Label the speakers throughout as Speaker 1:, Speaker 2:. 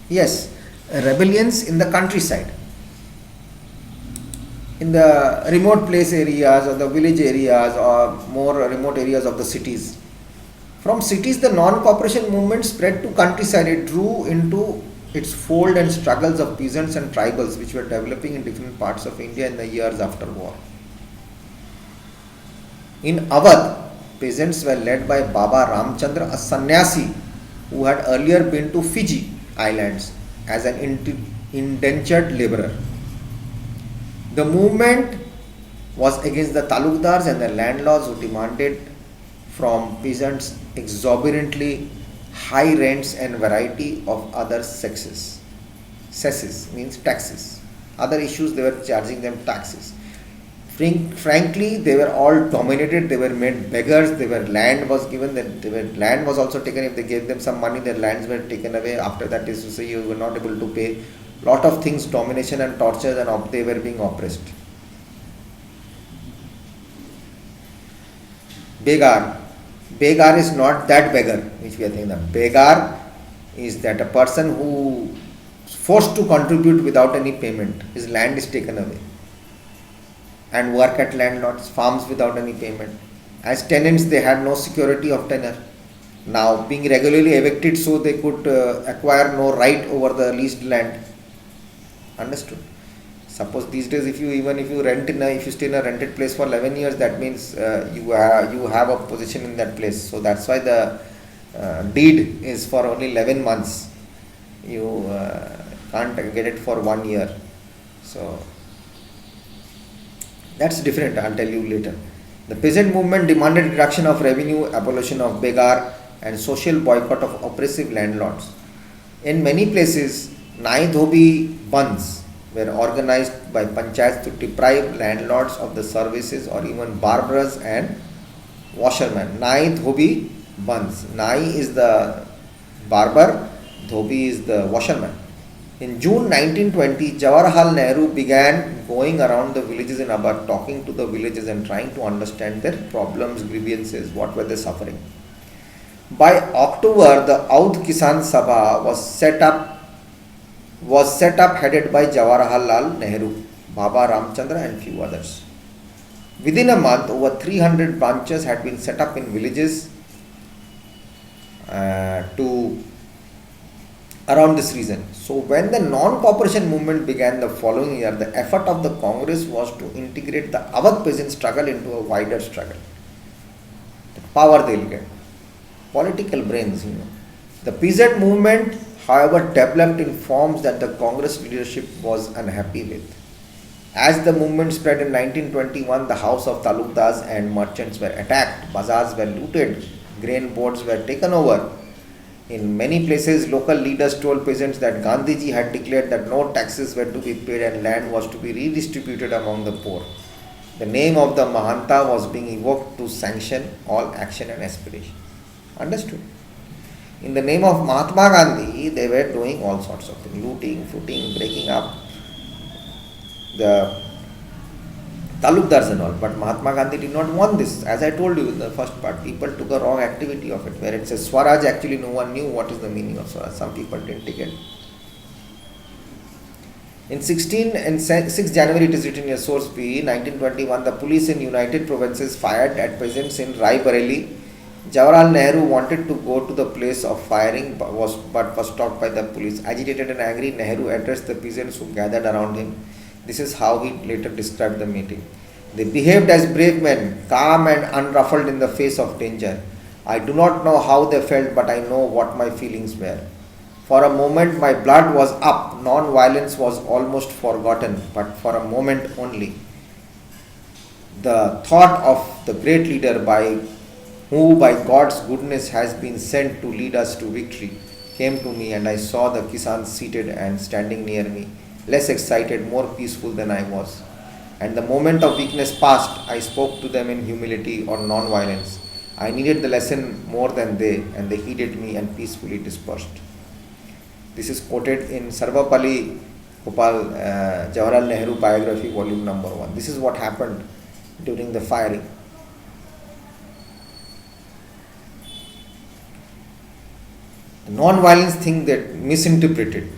Speaker 1: Yes, rebellions in the countryside, in the remote place areas or the village areas or more remote areas of the cities. From cities, the non-cooperation movement spread to countryside. It drew into its fold and struggles of peasants and tribals which were developing in different parts of India in the years after war. In Awadh, peasants were led by Baba Ramchandra, a sannyasi who had earlier been to Fiji Islands as an indentured laborer. The movement was against the talukdars and the landlords who demanded from peasants exorbitantly high rents and variety of other sexes. Cesses means taxes. Other issues they were charging them taxes. Frankly, they were all dominated. They were made beggars. Their land was given. Their land was also taken. If they gave them some money, their lands were taken away. After that, is to say, you were not able to pay. Lot of things, domination and torture, and they were being oppressed. Begar. Begar is not that beggar which we are thinking of. Begar is that a person who is forced to contribute without any payment. His land is taken away. And work at landlords, farms without any payment. As tenants, they had no security of tenure. Now, being regularly evicted, so they could acquire no right over the leased land. Understood? Suppose these days, if you stay in a rented place for 11 years, that means you have a position in that place. So that's why the deed is for only 11 months. You can't get it for 1 year. So that's different. I'll tell you later. The peasant movement demanded reduction of revenue, abolition of begar, and social boycott of oppressive landlords. In many places, Nai Dhobi Bandhs were organized by panchayats to deprive landlords of the services or even barbers and washermen. Nai Dhobi Bandhs. Nai is the barber, Dhobi is the washerman. In June 1920, Jawaharlal Nehru began going around the villages in Awadh, talking to the villages and trying to understand their problems, grievances, what were they suffering. By October, the Audh Kisan Sabha was set up headed by Jawaharlal Nehru, Baba Ramchandra and few others. Within a month, over 300 branches had been set up in villages to around this region. So when the non-cooperation movement began the following year, the effort of the Congress was to integrate the Awadh peasant struggle into a wider struggle. The power they'll get. Political brains, The peasant movement, however, developed in forms that the Congress leadership was unhappy with. As the movement spread in 1921, the house of talukdars and merchants were attacked, bazaars were looted, grain boards were taken over. In many places, local leaders told peasants that Gandhiji had declared that no taxes were to be paid and land was to be redistributed among the poor. The name of the Mahanta was being evoked to sanction all action and aspiration. Understood? In the name of Mahatma Gandhi, they were doing all sorts of things, looting, footing, breaking up the talukdars and all. But Mahatma Gandhi did not want this. As I told you in the first part, people took a wrong activity of it, where it says Swaraj, actually no one knew what is the meaning of Swaraj. Some people didn't take it. In 6 January, it is written in a source B, 1921, the police in United Provinces fired at peasants in Rai Bareli. Jawaharlal Nehru wanted to go to the place of firing but was stopped by the police. Agitated and angry, Nehru addressed the peasants who gathered around him. This is how he later described the meeting. They behaved as brave men, calm and unruffled in the face of danger. I do not know how they felt, but I know what my feelings were. For a moment my blood was up, non-violence was almost forgotten, but for a moment only. The thought of the great leader who by God's goodness has been sent to lead us to victory came to me, and I saw the Kisans seated and standing near me, less excited, more peaceful than I was. And the moment of weakness passed, I spoke to them in humility or non-violence. I needed the lesson more than they, and they heeded me and peacefully dispersed. This is quoted in Sarvapalli Gopal Jawaharlal Nehru biography, volume number 1. This is what happened during the firing. The non-violence thing that misinterpreted.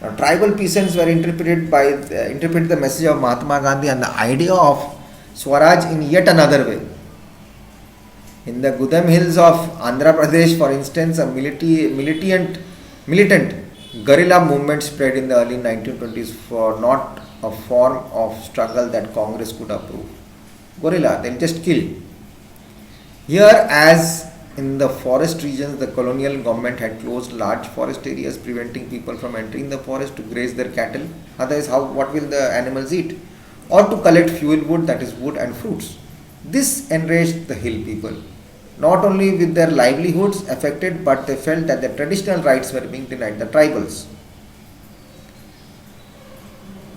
Speaker 1: Now, tribal peasants were interpreted the message of Mahatma Gandhi and the idea of Swaraj in yet another way. In the Gudam hills of Andhra Pradesh, for instance, a militant guerrilla movement spread in the early 1920s for not a form of struggle that Congress could approve. Guerrilla, they'll just kill. Here, as in the forest regions, the colonial government had closed large forest areas, preventing people from entering the forest to graze their cattle. Otherwise, what will the animals eat? Or to collect fuel wood, that is wood and fruits. This enraged the hill people, not only with their livelihoods affected, but they felt that their traditional rights were being denied, the tribals.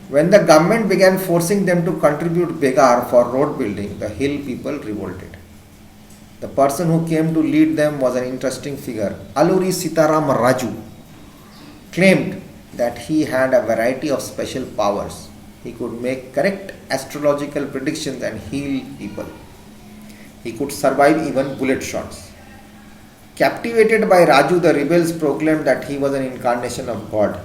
Speaker 1: When the government began forcing them to contribute begar for road building, the hill people revolted. The person who came to lead them was an interesting figure. Alluri Sitaram Raju claimed that he had a variety of special powers. He could make correct astrological predictions and heal people. He could survive even bullet shots. Captivated by Raju, the rebels proclaimed that he was an incarnation of God.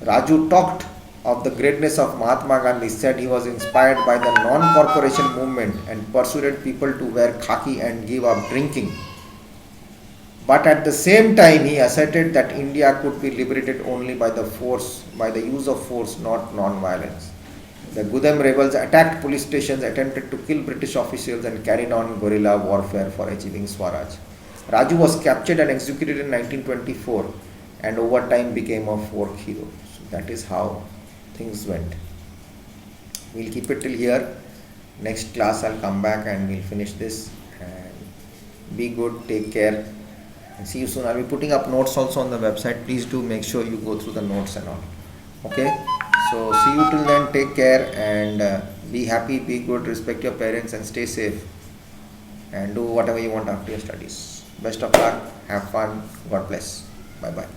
Speaker 1: Raju talked of the greatness of Mahatma Gandhi, said he was inspired by the non-corporation movement and persuaded people to wear khaki and give up drinking. But at the same time, he asserted that India could be liberated only by the use of force, not non-violence. The Gudam rebels attacked police stations, attempted to kill British officials and carried on guerrilla warfare for achieving Swaraj. Raju was captured and executed in 1924 and over time became a folk hero. So that is how things went. We'll keep it till here. Next class I'll come back and we'll finish this. And be good, take care, and see you soon. I'll be putting up notes also on the website. Please do make sure you go through the notes and all. Okay? So see you till then. Take care and be happy, be good, respect your parents and stay safe. And do whatever you want after your studies. Best of luck. Have fun. God bless. Bye-bye.